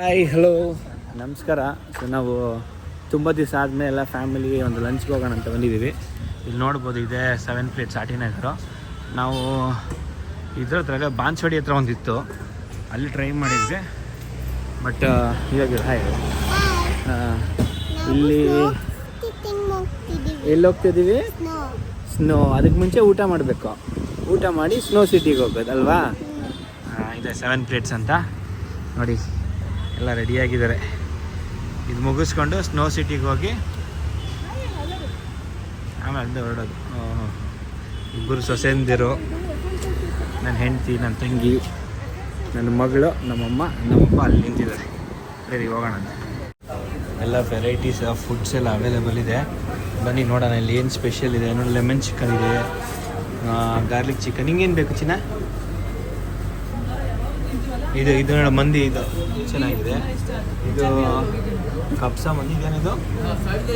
Hi hello ನಮಸ್ಕಾರ. So ನಾವು ತುಂಬ ದಿವಸ ಆದಮೇಲೆ ಎಲ್ಲ ಫ್ಯಾಮಿಲಿ ಒಂದು ಲಂಚ್ಗೆ ಹೋಗೋಣ ಅಂತ ಬಂದಿದ್ದೀವಿ. ಇಲ್ಲಿ ನೋಡ್ಬೋದು ಇದೆ 7 ಪ್ಲೇಟ್ಸ್ ಆಟಿನಗರು. ನಾವು ಇದ್ರ ಹತ್ರ ಬಾನ್ಸ್ವಾಡಿ ಹತ್ರ ಒಂದಿತ್ತು, ಅಲ್ಲಿ ಟ್ರೈ ಮಾಡಿದ್ವಿ. ಬಟ್ ಇವಾಗ ಹಾಯ್ ಇಲ್ಲಿ ಎಲ್ಲಿ ಹೋಗ್ತಿದ್ದೀವಿ? ಸ್ನೋ. ಅದಕ್ಕೆ ಮುಂಚೆ ಊಟ ಮಾಡಬೇಕು. ಊಟ ಮಾಡಿ ಸ್ನೋ ಸಿಟಿಗೆ ಹೋಗ್ಬೇಕಲ್ವಾ? ಇದೆ 7 ಪ್ಲೇಟ್ಸ್ ಅಂತ ನೋಡಿ, ಎಲ್ಲ ರೆಡಿಯಾಗಿದ್ದಾರೆ. ಇದು ಮುಗಿಸ್ಕೊಂಡು ಸ್ನೋ ಸಿಟಿಗೆ ಹೋಗಿ ಆಮೇಲೆ ಹೊರಡೋದು. ಇಬ್ಬರು ಸೊಸೆಂದಿರು, ನನ್ನ ಹೆಂಡತಿ, ನನ್ನ ತಂಗಿ, ನನ್ನ ಮಗಳು, ನಮ್ಮಪ್ಪ ಅಲ್ಲಿ ನಿಂತಿದ್ದಾರೆ. ಸರಿ ಹೋಗೋಣ ಅಂತ. ಎಲ್ಲ ವೆರೈಟೀಸ್ ಆಫ್ ಫುಡ್ಸ್ ಎಲ್ಲ ಅವೈಲೇಬಲ್ ಇದೆ. ಬನ್ನಿ ನೋಡೋಣ ಇಲ್ಲಿ ಏನು ಸ್ಪೆಷಲ್ ಇದೆ. ನೋಡಿ, ಲೆಮನ್ ಚಿಕನ್ ಇದೆ, ಗಾರ್ಲಿಕ್ ಚಿಕನ್. ಹಿಂಗೇನು ಬೇಕು ಚಿನ್ನ? ಇದು ನೋಡ ಮಂದಿ, ಇದು ಚೆನ್ನಾಗಿದೆ. ಇದು ಕಬ್ಸಾ ಮಂದಿ. ಇದೇನಿದು?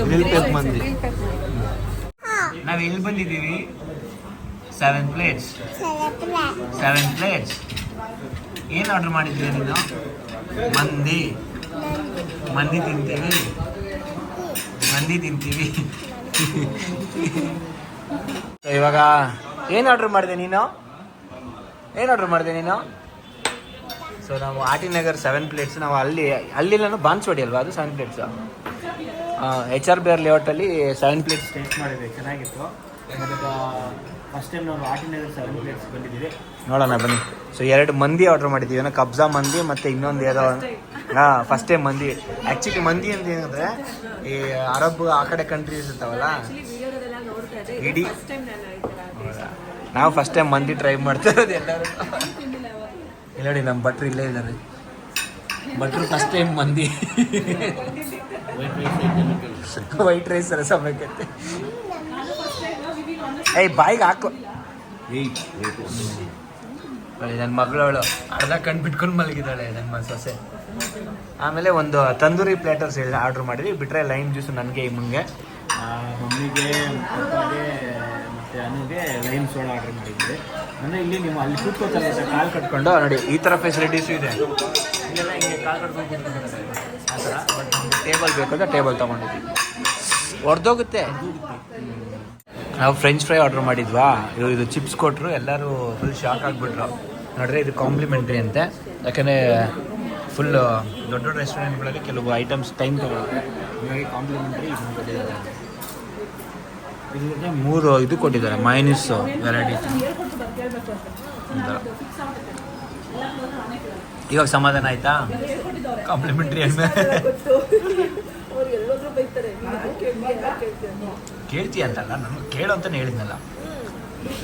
ಗ್ರಿಲ್ ಪೆಪ್ ಮಂದಿ. ನಾವು ಎಲ್ಲಿ ಬಂದಿದ್ದೀವಿ? 7 ಪ್ಲೇಟ್ಸ್. 7 ಪ್ಲೇಟ್ಸ್. ಏನು ಆರ್ಡ್ರ್ ಮಾಡಿದ್ವಿ ನೀನು? ಮಂದಿ ತಿಂತೀವಿ. ಇವಾಗ ಏನು ಆರ್ಡ್ರ್ ಮಾಡಿದೆ ನೀನು? ಸೊ ನಾವು ಆಟಿನಗರ್ 7 ಪ್ಲೇಟ್ಸ್. ನಾವು ಅಲ್ಲಿಲ್ಲ ಬಾನ್ಸ್ವಾಡಿ ಅಲ್ವಾ, ಅದು 7 ಪ್ಲೇಟ್ಸು. HR ಲೇಔಟಲ್ಲಿ 7 ಪ್ಲೇಟ್ಸ್ ಟೇಸ್ಟ್ ಮಾಡಿದ್ವಿ, ಚೆನ್ನಾಗಿತ್ತು. ಫಸ್ಟ್ ಟೈಮ್ ನಾವು ಆಟಿನಗರ್ 7 ಪ್ಲೇಟ್ಸ್ ಬಂದಿದ್ದೀವಿ. ನೋಡೋಣ ಬನ್ನಿ. ಸೊ 2 ಮಂದಿ ಆರ್ಡ್ರ್ ಮಾಡಿದ್ದೀವಿ, ಏನೋ ಕಬ್ಸಾ ಮಂದಿ ಮತ್ತು ಇನ್ನೊಂದು ಏನೋ. ಫಸ್ಟ್ ಟೈಮ್ ಮಂದಿ. ಆ್ಯಕ್ಚುಲಿ ಮಂದಿ ಅಂತ ಏನಂದರೆ ಈ ಅರಬ್ ಆ ಕಡೆ ಕಂಟ್ರೀಸ್ ಇರ್ತಾವಲ್ಲ, ಇಡೀ ನಾವು ಫಸ್ಟ್ ಟೈಮ್ ಮಂದಿ ಟ್ರೈ ಮಾಡ್ತಾ ಇರೋದು ಎಲ್ಲರೂ. ಇಲ್ಲ ನೋಡಿ, ನಮ್ಮ ಭಟ್ರು ಇಲ್ಲೇ ಇದ್ದಾರೆ. ಭಟ್ರು ಫಸ್ಟ್ ಟೈಮ್ ಮಂದಿ. ವೈಟ್ ರೈಸ್ ಸಮಯಕ್ಕೆ ಬಾಯಿಗೆ ಹಾಕು. ನನ್ನ ಮಗಳವಳು ಅರ್ಧ ಕಣ್ಣು ಬಿಟ್ಕೊಂಡು ಮಲಗಿದ್ದಾಳೆ, ನನ್ನ ಸೊಸೆ. ಆಮೇಲೆ ಒಂದು ತಂದೂರಿ ಪ್ಲೇಟರ್ಸ್ ಆರ್ಡ್ರ್ ಮಾಡಿದ್ವಿ. ಬಿಟ್ಟರೆ ಲೈಮ್ ಜ್ಯೂಸು ನನಗೆ, ಇಮ್ಮಂಗೆ, ಮಮ್ಮಿಗೆ, ಪಪ್ಪಾಗೆ ಮತ್ತು ಅನುಗೆ ಲೈಮ್ ಸೋಡಾ ಆರ್ಡ್ರ್ ಮಾಡಿದ್ವಿ. ಅಂದರೆ ಇಲ್ಲಿ ನೀವು ಅಲ್ಲಿ ಕೂತ್ಕೋತಾರೆ, ಕಾಲು ಕಟ್ಕೊಂಡು ನೋಡಿ, ಈ ಥರ ಫೆಸಿಲಿಟೀಸು ಇದೆ. ಇಲ್ಲೆಲ್ಲ ಹಿಂಗೆ ಕಾಲು ಕಟ್ಕೊಂಡು ಕೂತ್ಕೊಂಡಿದ್ದಾರೆ ಆ ಥರ. ಬಟ್ ನಮಗೆ ಟೇಬಲ್ ಬೇಕು ಅಂತ ಟೇಬಲ್ ತೊಗೊಂಡಿದ್ವಿ. ಹೊಡೆದೋಗುತ್ತೆ. ನಾವು ಫ್ರೆಂಚ್ ಫ್ರೈ ಆರ್ಡ್ರ್ ಮಾಡಿದ್ವಾ, ಇದು ಚಿಪ್ಸ್ ಕೊಟ್ಟರು. ಎಲ್ಲರೂ ಫುಲ್ ಶಾಕ್ ಆಗಿಬಿಟ್ರು. ನೋಡ್ರಿ, ಇದು ಕಾಂಪ್ಲಿಮೆಂಟ್ರಿ ಅಂತೆ. ಯಾಕಂದರೆ ಫುಲ್ ದೊಡ್ಡ ದೊಡ್ಡ ರೆಸ್ಟೋರೆಂಟ್ಗಳಲ್ಲಿ ಕೆಲವು ಐಟಮ್ಸ್ ಟೈಮ್ ತಗೊಳ್ಳುತ್ತೆ. ಹಾಗಾಗಿ ಕಾಂಪ್ಲಿಮೆಂಟ್ರಿ ಇದು ಕೊಟ್ಟಿದ್ದಾರೆ. ಇದಕ್ಕೆ 3 ಇದು ಕೊಟ್ಟಿದ್ದಾರೆ, ಮೈನೀಸ್ ವೆರೈಟೀಸ್. ಇವಾಗ ಸಮಾಧಾನ ಆಯ್ತಾ? ಕಾಂಪ್ಲಿಮೆಂಟ್ರಿ ಅಂದಮೇಲೆ ಕೇಳ್ತೀಯ ಅಂತಲ್ಲ, ನಮ್ಗೆ ಕೇಳು ಅಂತಲೇ ಹೇಳಿದ್ನಲ್ಲ.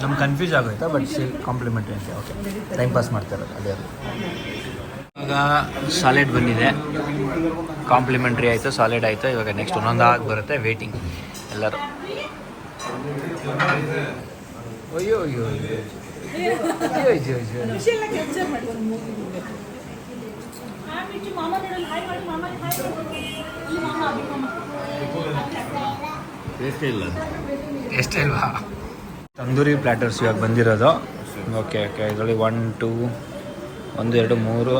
ನಮ್ಗೆ ಕನ್ಫ್ಯೂಸ್ ಆಗೋಯ್ತಾ. ಬಟ್ ಕಾಂಪ್ಲಿಮೆಂಟ್ರಿ ಅಂತ. ಓಕೆ, ಟೈಮ್ ಪಾಸ್ ಮಾಡ್ತಾ ಇರೋದು ಅದೇ. ಅದು ಇವಾಗ ಸಾಲೆಡ್ ಬಂದಿದೆ, ಕಾಂಪ್ಲಿಮೆಂಟ್ರಿ ಆಯಿತು, ಸಾಲೆಡ್ ಆಯಿತು. ಇವಾಗ ನೆಕ್ಸ್ಟ್ ಒಂದೊಂದಾಗಿ ಬರುತ್ತೆ, ವೇಟಿಂಗ್ ಎಲ್ಲರೂ. ಅಯ್ಯೋ ಅಯ್ಯೋ ಅಯ್ಯೋ ಅಯ್ಯೋ ಎಷ್ಟೇ ಇಲ್ವಾ? ತಂದೂರಿ ಪ್ಲ್ಯಾಟರ್ಸ್ ಇವಾಗ ಬಂದಿರೋದು. ಓಕೆ ಇದರಲ್ಲಿ 1 2 1 2 3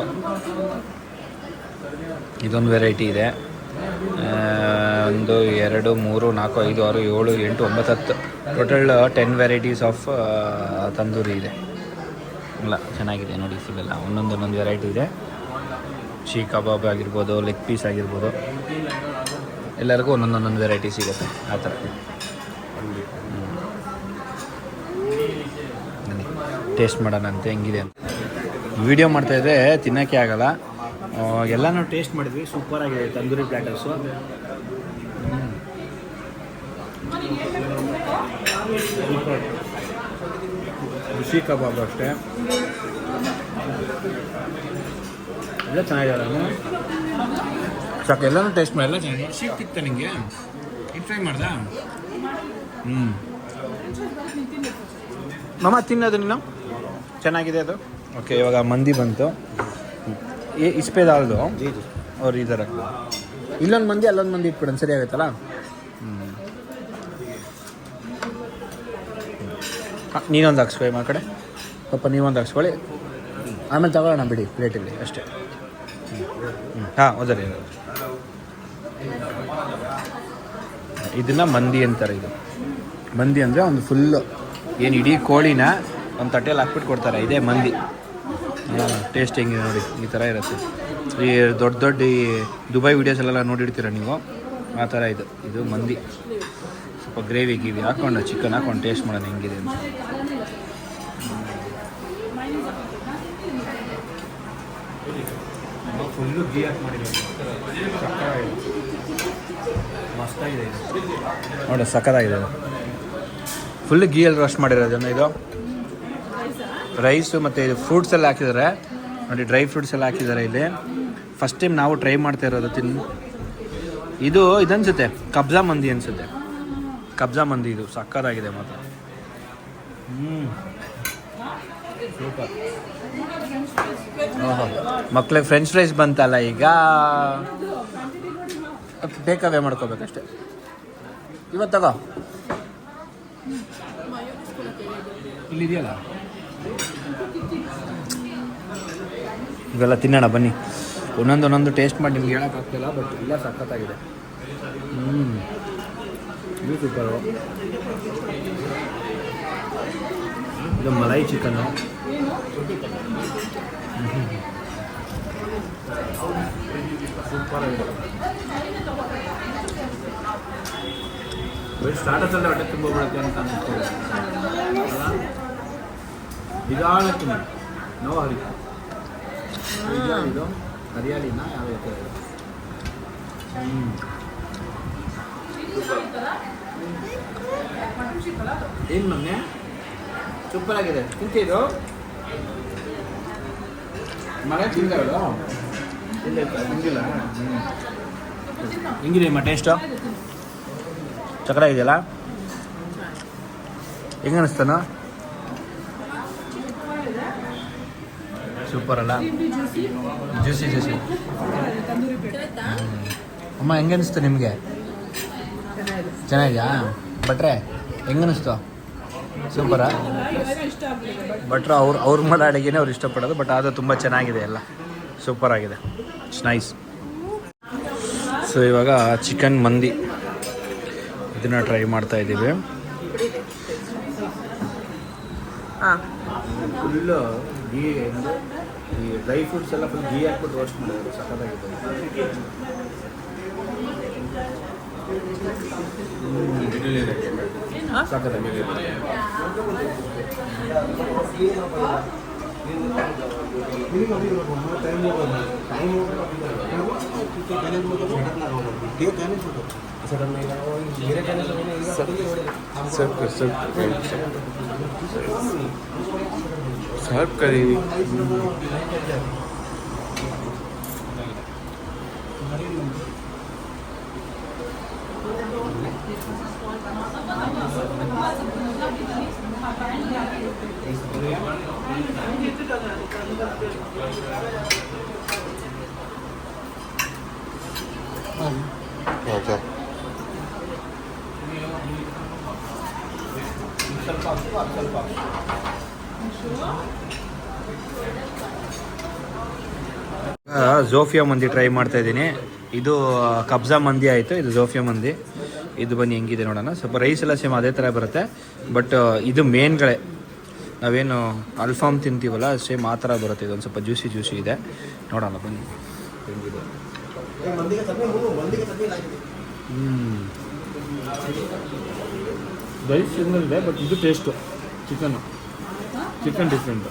ಇದೊಂದು ವೆರೈಟಿ ಇದೆ. 1 2 3 4 5 6 7 8 9 10 ಟೋಟಲ್ 10 ವೆರೈಟೀಸ್ ಆಫ್ ತಂದೂರಿ ಇದೆ. ಇಲ್ಲ, ಚೆನ್ನಾಗಿದೆ ನೋಡಿ. ಫುಲ್ ಎಲ್ಲ ಒಂದೊಂದು ವೆರೈಟಿ ಇದೆ. ಚೀಕ್ ಕಬಾಬ್ ಆಗಿರ್ಬೋದು, ಲೆಗ್ ಪೀಸ್ ಆಗಿರ್ಬೋದು, ಎಲ್ಲರಿಗೂ ಒಂದೊಂದು ವೆರೈಟಿ ಸಿಗುತ್ತೆ ಆ ಥರ. ಟೇಸ್ಟ್ ಮಾಡೋಣ ಅಂತ ಹೆಂಗಿದೆ ಅಂತ. ವಿಡಿಯೋ ಮಾಡ್ತಾಯಿದ್ರೆ ತಿನ್ನೋಕ್ಕೆ ಆಗೋಲ್ಲ. ಎಲ್ಲನೂ ಟೇಸ್ಟ್ ಮಾಡಿದ್ವಿ, ಸೂಪರಾಗಿದೆ ತಂದೂರಿ ಪ್ಲ್ಯಾಟರ್ಸು. ಸೂಪರ್. ರುಚಿ ಕಬಾಬ್ ಅಷ್ಟೇ ಎಲ್ಲ ಚೆನ್ನಾಗಿದ್ದಾರೆ. ಸಾಕು, ಎಲ್ಲನೂ ಟೇಸ್ಟ್ ಮಾಡಿ. ಎಲ್ಲ ಚೆನ್ನಾಗಿ ಸಿಕ್ತಿತ್ತ ನಿಮಗೆ. ಇದು ಟ್ರೈ ಮಾಡ್ದಾ? ಮಮ್ಮ ತಿನ್ನೋದು ನೀನು? ಚೆನ್ನಾಗಿದೆ ಅದು. ಓಕೆ, ಇವಾಗ ಮಂದಿ ಬಂತು. ಇಸ್ಪೇದಾಲ್ದು ಅವ್ರು ಈ ಥರ ಇಲ್ಲೊಂದು ಮಂದಿ ಅಲ್ಲೊಂದು ಮಂದಿ ಇಟ್ಬಿಡೋಣ, ಸರಿ ಆಗುತ್ತಲ್ಲ. ನೀನೊಂದು ಹಾಕ್ಸ್ಕೊಳ್ಳಿ ಆ ಕಡೆ. ಪಾಪ ನೀವೊಂದು ಹಾಕ್ಸ್ಕೊಳ್ಳಿ, ಆಮೇಲೆ ತಗೊಳ್ಳೋಣ ಬಿಡಿ ಪ್ಲೇಟಲ್ಲಿ ಅಷ್ಟೇ. ಹಾಂ ಹೌದರಿ. ಇದನ್ನು ಮಂದಿ ಅಂತಾರೆ. ಇದು ಮಂದಿ ಅಂದರೆ ಒಂದು ಫುಲ್ಲು ಏನು ಇಡೀ ಕೋಳಿನ ಒಂದು ತಟ್ಟೆಯಲ್ಲಿ ಹಾಕ್ಬಿಟ್ಟು ಕೊಡ್ತಾರೆ, ಇದೇ ಮಂದಿ. ಟೇಸ್ಟ್ ಹೆಂಗಿದೆ ನೋಡಿ, ಈ ಥರ ಇರುತ್ತೆ. ಈ ದೊಡ್ಡ ದೊಡ್ಡ ಈ ದುಬೈ ವೀಡಿಯೋಸಲ್ಲೆಲ್ಲ ನೋಡಿರ್ತೀರ ನೀವು, ಆ ಥರ ಇದು ಮಂದಿ. ಸ್ವಲ್ಪ ಗ್ರೇವಿ ಹಾಕ್ಕೊಂಡು ಚಿಕನ್ ಹಾಕ್ಕೊಂಡು ಟೇಸ್ಟ್ ಮಾಡೋಣ ಹೆಂಗಿದೆ ಅಂತ. ಫುಲ್ಲು ಗೀ ಹಾಕಿ ಮಾಡಿರೋದು, ಮಸ್ತಾಗಿದೆ ನೋಡಿ, ಸಕ್ಕತ್ತಾಗಿದೆ. ಫುಲ್ಲು ಗೀಯಲ್ಲಿ ರೋಸ್ಟ್ ಮಾಡಿರೋದನ್ನು. ಇದು ರೈಸು ಮತ್ತು ಇದು ಫ್ರೂಟ್ಸ್ ಎಲ್ಲ ಹಾಕಿದ್ದಾರೆ ನೋಡಿ, ಡ್ರೈ ಫ್ರೂಟ್ಸ್ ಎಲ್ಲ ಹಾಕಿದ್ದಾರೆ ಇಲ್ಲಿ. ಫಸ್ಟ್ ಟೈಮ್ ನಾವು ಟ್ರೈ ಮಾಡ್ತಾ ಇರೋದು ಇದನ್ಸುತ್ತೆ ಕಬ್ಜಾ ಮಂದಿ ಅನಿಸುತ್ತೆ. ಕಬ್ಜಾ ಮಂದಿ ಇದು ಸಕ್ಕತ್ತಾಗಿದೆ ಮಾತ್ರ. ಸೂಪರ್. ಓಹೋ, ಮಕ್ಳಿಗೆ ಫ್ರೆಂಚ್ ಫ್ರೈಸ್ ಬಂತಲ್ಲ, ಈಗ ಬೇಕಾವೇ ಮಾಡ್ಕೋಬೇಕಷ್ಟೆ. ಇವತ್ತು ತಗೋ, ಇಲ್ಲಿದೆಯಲ್ಲ, ಇವೆಲ್ಲ ತಿನ್ನೋಣ ಬನ್ನಿ. ಒಂದೊಂದು ಟೇಸ್ಟ್ ಮಾಡಿ ನಿಮ್ಗೆ ಹೇಳೋಕ್ಕಾಗ್ತಿಲ್ಲ, ಬಟ್ ಇಲ್ಲ ಸಖತ್ತಾಗಿದೆ. ಇದು ಸೂಪರು. ಇದು ಮಲೈ ಚಿಕನ್ನು. ಸೂಪರಾಗಿದೆ. ಸ್ಟಾರ್ಟರ್ಸಲ್ಲೇ ಹೊಟ್ಟೆ ತುಂಬ ಬಿಡುತ್ತೆ ಅಂತ ಅನಿಸ್ತಾರೆ. ನಿಧಾನಕ್ಕೆ ನೋವು ಹರಿತ ಇದು ಹರಿಯಾಲಿನ ಯಾವ ಏನು ಮೊನ್ನೆ ಸೂಪರಾಗಿದೆ. ತಿಂತಿದ್ದು ಮನೆ ತಿಂದವಳು ತಿಂದಿಲ್ಲ. ಹೆಂಗಿದೆ ನಿಮ್ಮ ಟೇಸ್ಟು? ಚಕ್ರ ಇದೆಯಲ್ಲ, ಹೆಂಗೆ ಅನ್ನಿಸ್ತಾನ? ಸೂಪರ್ ಅಲ್ಲ, ಜ್ಯೂಸಿ ಜ್ಯೂಸಿ. ಅಮ್ಮ ಹೆಂಗೆ ಅನ್ನಿಸ್ತು ನಿಮಗೆ? ಚೆನ್ನಾಗಿದೆಯಾ? ಭಟ್ರೆ ಹೆಂಗೆ ಅನ್ನಿಸ್ತು? ಸೂಪರಾ? ಭಟ್ರು ಅವ್ರು ಮಾಡೋ ಅಡುಗೆನೇ ಅವ್ರು ಇಷ್ಟಪಡೋದು, ಬಟ್ ಅದು ತುಂಬ ಚೆನ್ನಾಗಿದೆ, ಎಲ್ಲ ಸೂಪರಾಗಿದೆ. It's nice. ಸೊ ಇವಾಗ ಚಿಕನ್ ಮಂದಿ ಇದನ್ನು ಟ್ರೈ ಮಾಡ್ತಾ ಇದ್ದೀವಿ. ಫುಲ್ಲು ಗೀ, ಈ ಡ್ರೈ ಫ್ರೂಟ್ಸ್ ಎಲ್ಲ ಫುಲ್ ಗೀ ಹಾಕ್ಬಿಟ್ಟು ರೋಸ್ಟ್ ಮಾಡೋದು, ಸಖತ್ತಾಗಿದೆ. ಸಖತ್ತಾಗಿದೆ. सर्व करेंगे। Okay. ಝೋಫಿಯಾ ಮಂದಿ ಟ್ರೈ ಮಾಡ್ತಾ ಇದ್ದೀನಿ. ಇದು ಕಬ್ಜಾ ಮಂದಿ ಆಯಿತು, ಇದು ಝೋಫಿಯಾ ಮಂದಿ. ಇದು ಬನ್ನಿ ಹೆಂಗಿದೆ ನೋಡೋಣ. ಸ್ವಲ್ಪ ರೈಸ್ ಎಲ್ಲ ಸೇಮ್ ಅದೇ ಥರ ಬರುತ್ತೆ, ಬಟ್ ಇದು ಮೇನ್ಗಳೇ ನಾವೇನು ಅಲ್ಫಾಮ್ ತಿಂತೀವಲ್ಲ ಸೇಮ್ ಆ ಥರ ಬರುತ್ತೆ. ಇದೊಂದು ಸ್ವಲ್ಪ ಜ್ಯೂಸಿ ಜ್ಯೂಸಿ ಇದೆ, ನೋಡೋಣ ಬನ್ನಿ ಹೆಂಗಿದೆ. ರೈಸ್ ಇದೆ, ಬಟ್ ಇದು taste chicken different.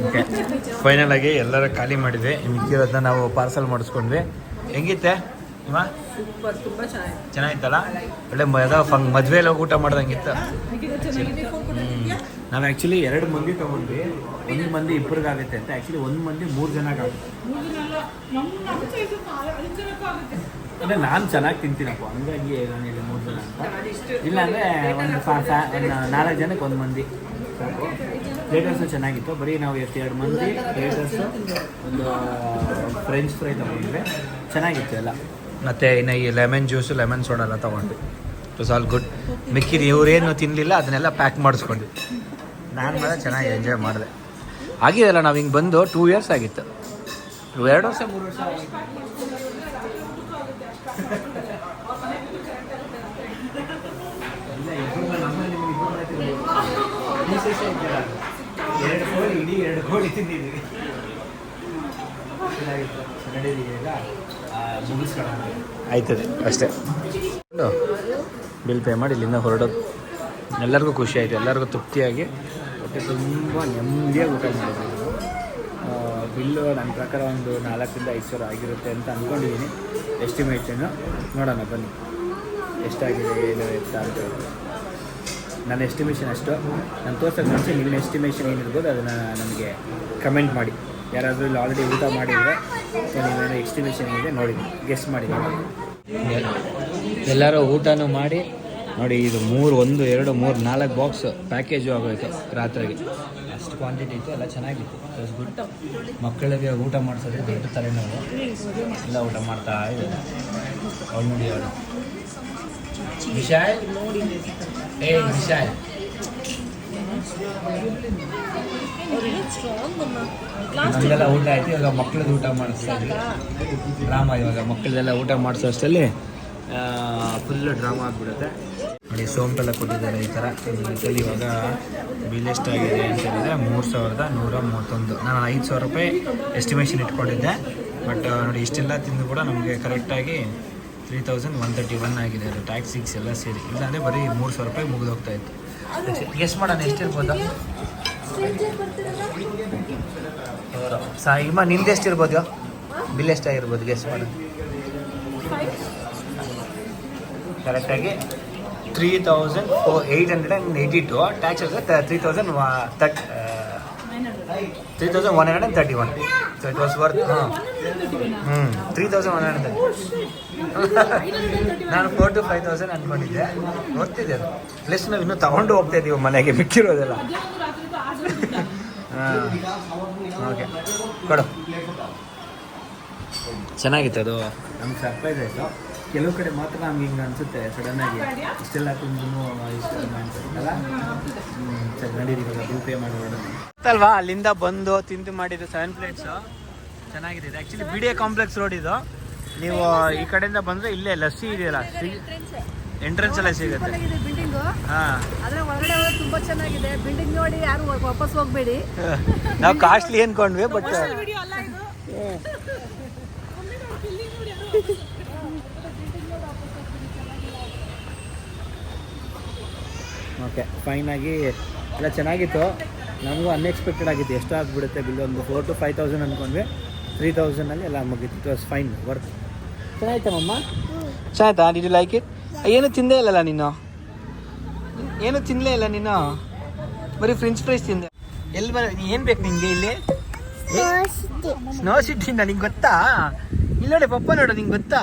Okay, final ಆಗಿ ಎಲ್ಲರ ಖಾಲಿ ಮಾಡಿದ್ವಿ. ಮಿಕ್ಕಿರೋದನ್ನ ನಾವು ಪಾರ್ಸಲ್ ಮಾಡಿಸ್ಕೊಂಡ್ವಿ. ಹೆಂಗಿತ್ತೆ ನಿಮ್ಮ? ಸೂಪರ್, ತುಂಬ ಚೆನ್ನಾಗಿತ್ತಲ್ಲ? ಒಳ್ಳೆ ಮದುವೆಯಲ್ಲಿ ಹೋಗಿ ಊಟ ಮಾಡ್ದಂಗಿತ್ತು. ನಾವು ಆ್ಯಕ್ಚುಲಿ 2 ಮಂದಿ ತೊಗೊಂಡ್ವಿ. 1 ಮಂದಿ ಇಬ್ಬರಿಗಾಗುತ್ತೆ ಅಂತ. ಆ್ಯಕ್ಚುಲಿ 1 ಮಂದಿ 3 ಜನಕ್ಕಾಗುತ್ತೆ. ಅಂದರೆ ನಾನು ಚೆನ್ನಾಗಿ ತಿಂತೀನಪ್ಪ, ಹಂಗಾಗಿ ನಾನು ಇಲ್ಲಿ 3 ಜನ ಅಂತ. ಇಲ್ಲಾಂದರೆ ಒಂದು 4 ಜನಕ್ಕೆ 1 ಮಂದಿ ಸಾಕು. ಪ್ಲೇಟರ್ಸು ಚೆನ್ನಾಗಿತ್ತು. ಬರೀ ನಾವು ಎಷ್ಟು 2 ಮಂದಿ ಪ್ಲೇಟರ್ಸು, ಒಂದು ಫ್ರೆಂಚ್ ಫ್ರೈ ತೊಗೊಂಡ್ವಿ. ಚೆನ್ನಾಗಿತ್ತು ಎಲ್ಲ. ಮತ್ತು ಇನ್ನು ಈ ಲೆಮನ್ ಜ್ಯೂಸು ಲೆಮನ್ ಸೋಡಾ ಎಲ್ಲ ತೊಗೊಂಡು ಇಟ್ ವಾಸ್ ಆಲ್ ಗುಡ್. ಮಿಕ್ಕಿದ್ದು ಇವರೇನು ತಿನ್ನಲಿಲ್ಲ ಅದನ್ನೆಲ್ಲ ಪ್ಯಾಕ್ ಮಾಡಿಸ್ಕೊಂಡು ನಾನು ಮಾತ್ರ ಚೆನ್ನಾಗಿ ಎಂಜಾಯ್ ಮಾಡಿದೆ. ಆಗಿದೆಲ್ಲ ನಾವು ಹಿಂಗೆ ಬಂದು 2 years ಆಗಿತ್ತು. 2 ವರ್ಷ 3 ವರ್ಷ ಎರಡು ಕೋಳಿ ತಿಂದಿದ್ದೀವಿ. ಆಯ್ತದೆ ಅಷ್ಟೇ. ಬಿಲ್ ಪೇ ಮಾಡಿ ಇಲ್ಲಿಂದ ಹೊರಡೋದು. ಎಲ್ಲರಿಗೂ ಖುಷಿ ಆಯಿತು, ಎಲ್ಲರಿಗೂ ತೃಪ್ತಿಯಾಗಿ ಹೊಟ್ಟೆ ತುಂಬ ನೆಮ್ಮದಿಯಾಗಿ ಊಟ ಮಾಡಿದ್ವಿ. ಬಿಲ್ಲು ನನ್ನ ಪ್ರಕಾರ ಒಂದು 4,000-5,000 ಆಗಿರುತ್ತೆ ಅಂತ ಅಂದ್ಕೊಂಡಿದ್ದೀನಿ. ಎಸ್ಟಿಮೇಷನ್ನು ನೋಡೋಣ ಬನ್ನಿ ಎಷ್ಟಾಗಿದೆ ಏನು ಎತ್ತ ಅಂತ. ನನ್ನ ಎಸ್ಟಿಮೇಷನ್ ಅಷ್ಟು. ನಾನು ತೋರ್ಸೋಕ್ಕೆ ಮುಂಚೆ ನಿಮ್ಮ ಎಸ್ಟಿಮೇಷನ್ ಏನಿರ್ಬೋದು ಅದನ್ನು ನನಗೆ ಕಮೆಂಟ್ ಮಾಡಿ. ಯಾರಾದರೂ ಇಲ್ಲಿ ಆಲ್ರೆಡಿ ಊಟ ಮಾಡಿದರೆ ನೀವೇನೋ ಎಸ್ಟಿಮೇಷನ್ ಏನಿದೆ ನೋಡಿ ಗೆಸ್ಟ್ ಮಾಡಿ. ಎಲ್ಲರೂ ಊಟನೂ ಮಾಡಿ ನೋಡಿ. ಇದು 3 1 2 3 4 ಬಾಕ್ಸ್ ಪ್ಯಾಕೇಜು ಆಗೋಯ್ತು ರಾತ್ರಿಗೆ. ಅಷ್ಟು ಕ್ವಾಂಟಿಟಿ ಇತ್ತು, ಎಲ್ಲ ಚೆನ್ನಾಗಿತ್ತು. It good. ಮಕ್ಕಳಿಗೆ ಊಟ ಮಾಡಿಸೋದು ದೊಡ್ಡ ತಲೆನೋವು. ಎಲ್ಲ ಊಟ ಮಾಡ್ತಾ ಇದ್ದಾರೆ. ಅವ್ರು ನೋಡಿ ಅವರು ವಿಶಾಲ್ ವಿಶಾಲ್ ನಮ್ದೆಲ್ಲ ಊಟ ಆಯ್ತು. ಇವಾಗ ಮಕ್ಕಳದ್ದು ಊಟ ಮಾಡಿಸ್ತಾ ಇದ್ವಿ. ಡ್ರಾಮಾ ಇವಾಗ ಮಕ್ಕಳದೆಲ್ಲ ಊಟ ಮಾಡಿಸೋ ಅಷ್ಟರಲ್ಲಿ ಫುಲ್ಲು ಡ್ರಾಮಾ ಆಗಿಬಿಡುತ್ತೆ ನೋಡಿ. ಸೋಂಪೆಲ್ಲ ಕೊಟ್ಟಿದ್ದಾರೆ ಈ ಥರ. ಇದರಲ್ಲಿ ಇವಾಗ ಬಿಲ್ ಎಷ್ಟಾಗಿದೆ ಅಂತ ಹೇಳಿದರೆ 3,131. ನಾನು 5,000 ರೂಪಾಯಿ ಎಸ್ಟಿಮೇಷನ್ ಇಟ್ಕೊಂಡಿದ್ದೆ. ಬಟ್ ನೋಡಿ ಇಷ್ಟೆಲ್ಲ ತಿಂದು ಕೂಡ ನಮಗೆ ಕರೆಕ್ಟಾಗಿ 3,131 ಆಗಿದೆ. ಅದು ಟ್ಯಾಕ್ಸಿಕ್ಸ್ ಎಲ್ಲ ಸೇರಿ. ಇಲ್ಲಾಂದರೆ ಬರೀ 3,000 ರೂಪಾಯಿ ಮುಗಿದೋಗ್ತಾ ಇತ್ತು. ಗೆಸ್ಟ್ ಮಾಡೋಣ ಎಷ್ಟಿರ್ಬೋದು ಇಮ್ಮ? ನಿಮ್ದು ಎಷ್ಟಿರ್ಬೋದು ಬಿಲ್? ಎಷ್ಟಾಗಿರ್ಬೋದು ಗೆಸ್ಟ್ ಮಾಡೋದು? ಕರೆಕ್ಟಾಗಿ 3,882. Tax 3,131. So it was worth. 3,130. ನಾನು 4,000 to 5,000 ಅಂದ್ಕೊಂಡಿದ್ದೆ. ಗೊತ್ತಿದೆ ಅದು. ಪ್ಲಸ್ ನಾವು ಇನ್ನೂ ತಗೊಂಡು ಹೋಗ್ತಾ ಇದ್ದೀವಿ ಮನೆಗೆ ಮಿಕ್ಕಿರೋದೆಲ್ಲ. ಓಕೆ ಕೊಡು. ಚೆನ್ನಾಗಿತ್ತು ಅದು. ನಮ್ಗೆ ಸರ್ಪ್ರೈಸ್ ಆಯಿತು. ಕೆಲವು ಕಡೆ ಮಾತ್ರ ನಮ್ಗೆ ಹಿಂಗೆ ಅನಿಸುತ್ತೆ ಸಡನ್ನಾಗಿ ಇಷ್ಟೆಲ್ಲ ತಿಂದು ಇಷ್ಟ ಅನಿಸುತ್ತಲ್ಲ. ಸರಿ ನಡೀರಿ ಇವಾಗ ಬಿಲ್ ಪೇ ಮಾಡೋಣ ಅಲ್ವಾ. ಅಲ್ಲಿಂದ ಬಂದು ತಿಂದು ಮಾಡಿದ್ದು 7 ಪ್ಲೇಟ್ಸು ಚೆನ್ನಾಗಿದೆ. ಇದು actually B D A complex road ಇದು. ನೀವು ಈ ಕಡೆಯಿಂದ ಬಂದರೆ ಇಲ್ಲೇ ಲಸ್ಸಿ ಇದೆಯಲ್ಲ, ಎಂಟ್ರೆನ್ಸ್ ಎಲ್ಲ ಸಿಗುತ್ತೆ. ಹಾಂ, ತುಂಬಾ ಚೆನ್ನಾಗಿದೆ ಬಿಲ್ಡಿಂಗ್ ನೋಡಿ ಯಾರು ವಾಪಸ್ ಹೋಗ್ಬೇಡಿ. ನಾವು ಕಾಸ್ಟ್ಲಿ ಅನ್ಕೊಂಡ್ವಿ ಬಟ್ ಓಕೆ ಫೈನಾಗಿ ಎಲ್ಲ ಚೆನ್ನಾಗಿತ್ತು. ನಮಗೂ ಅನ್ಎಕ್ಸ್ಪೆಕ್ಟೆಡ್ ಆಗಿತ್ತು ಎಷ್ಟು ಆಗಿಬಿಡುತ್ತೆ ಬಿಲ್. ಒಂದು 4,000 to 5,000 ಅಂದ್ಕೊಂಡ್ವಿ. 3,000ಅಲ್ಲಿ ಎಲ್ಲ ಮುಗೀತು. It was fine worth. ಚೆನ್ನಾಯ್ತಮ್ಮ? ಚೆನ್ನಾಯ್ತಾ? Did you like it? ಏನು ತಿಂದೇ ಇಲ್ಲಲ್ಲ ನೀನು? ಏನು ತಿನ್ನಲೇ ಇಲ್ಲ ನೀನು? ಬರೀ ಫ್ರೆಂಚ್ ಫ್ರೈಸ್ ತಿಂದೆ. ಎಲ್ಲಿ ಏನು ಬೇಕು ನಿಂಗೆ ಇಲ್ಲಿ? ಸ್ನೋ ಸಿಟಿಯಿಂದ ನಿಂಗೆ ಗೊತ್ತಾ? ಇಲ್ಲಿ ನೋಡಿ ಪಪ್ಪ ನೋಡು, ನಿಂಗೆ ಗೊತ್ತಾ?